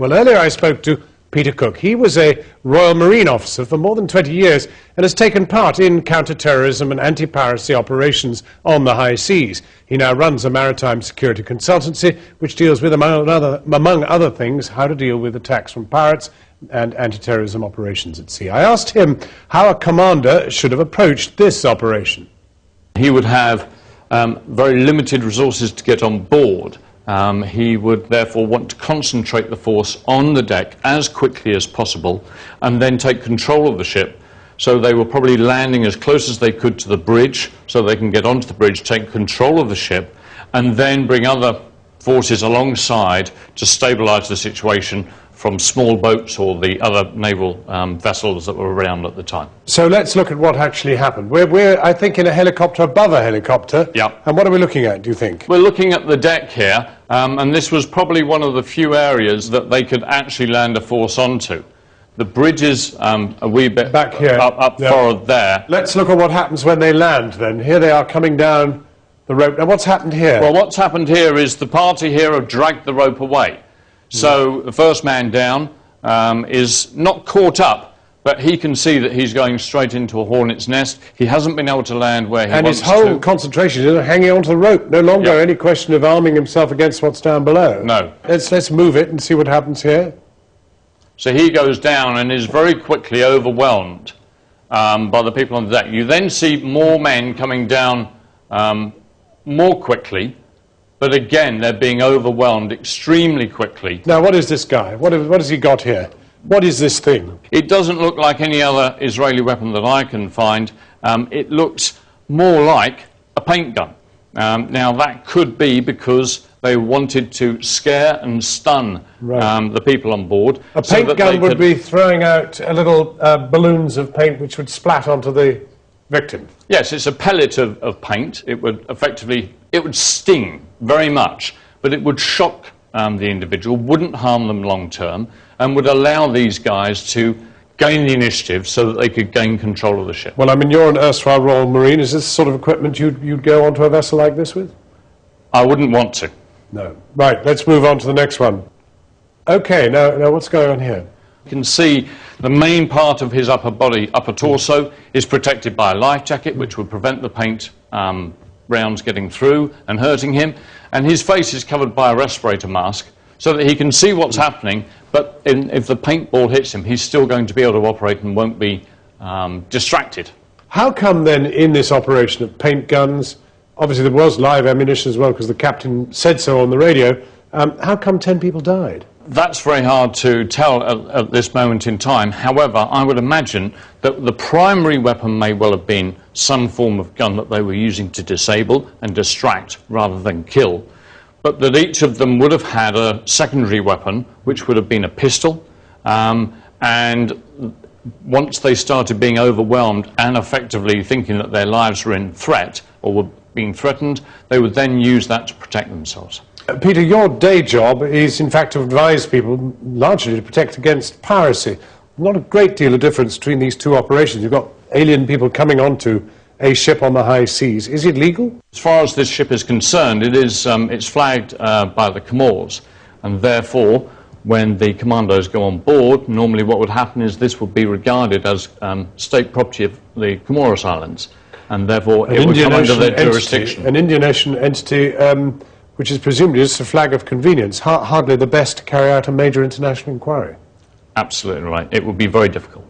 Well, earlier I spoke to Peter Cook. He was a Royal Marine officer for more than 20 years and has taken part in counter-terrorism and anti-piracy operations on the high seas. He now runs a maritime security consultancy which deals with, among other things, how to deal with attacks from pirates and anti-terrorism operations at sea. I asked him how a commander should have approached this operation. He would have very limited resources to get on board. He would therefore want to concentrate the force on the deck as quickly as possible and then take control of the ship. So they were probably landing as close as they could to the bridge so they can get onto the bridge, take control of the ship, and then bring other forces alongside to stabilise the situation from small boats or the other naval vessels that were around at the time. So let's look at what actually happened. We're I think, in a helicopter above a helicopter. Yeah. And what are we looking at, do you think? We're looking at the deck here, and this was probably one of the few areas that they could actually land a force onto. The bridge is a wee bit back here, up forward there. Let's look at what happens when they land then. Here they are coming down the rope. Now what's happened here? Well, what's happened here is the party here have dragged the rope away. So the first man down is not caught up, but he can see that he's going straight into a hornet's nest. He hasn't been able to land where he wants to. And his whole concentration is hanging onto the rope. No longer any question of arming himself against what's down below. No. Let's move it and see what happens here. So he goes down and is very quickly overwhelmed by the people on the deck. You then see more men coming down more quickly. But again, they're being overwhelmed extremely quickly. Now, what is this guy? What has he got here? What is this thing? It doesn't look like any other Israeli weapon that I can find. It looks more like a paint gun. Now, that could be because they wanted to scare and stun the people on board. A paint gun would be throwing out little balloons of paint which would splat onto the victim. Yes, it's a pellet of paint. It would effectively, it would sting very much, but it would shock the individual, wouldn't harm them long term, and would allow these guys to gain the initiative so that they could gain control of the ship. Well, I mean, you're an erstwhile Royal Marine. Is this the sort of equipment you'd go onto a vessel like this with? I wouldn't want to. No. Right, let's move on to the next one. Okay, now what's going on here? You can see the main part of his upper body, upper torso, is protected by a life jacket, which would prevent the paint rounds getting through and hurting him. And his face is covered by a respirator mask so that he can see what's happening, but if the paintball hits him, he's still going to be able to operate and won't be distracted. How come then in this operation of paint guns, obviously there was live ammunition as well because the captain said so on the radio, how come 10 people died? That's very hard to tell at this moment in time. However, I would imagine that the primary weapon may well have been some form of gun that they were using to disable and distract rather than kill, but that each of them would have had a secondary weapon, which would have been a pistol, and once they started being overwhelmed and effectively thinking that their lives were in threat or were being threatened, they would then use that to protect themselves. Peter, your day job is in fact to advise people largely to protect against piracy. Not a great deal of difference between these two operations. You've got alien people coming onto a ship on the high seas. Is it legal? As far as this ship is concerned, it's flagged by the Comores, and therefore when the commandos go on board, normally what would happen is this would be regarded as state property of the Comoros Islands, and therefore it would come under their jurisdiction. An Indian Ocean entity which is presumably just a flag of convenience, hardly the best to carry out a major international inquiry. Absolutely right. It would be very difficult.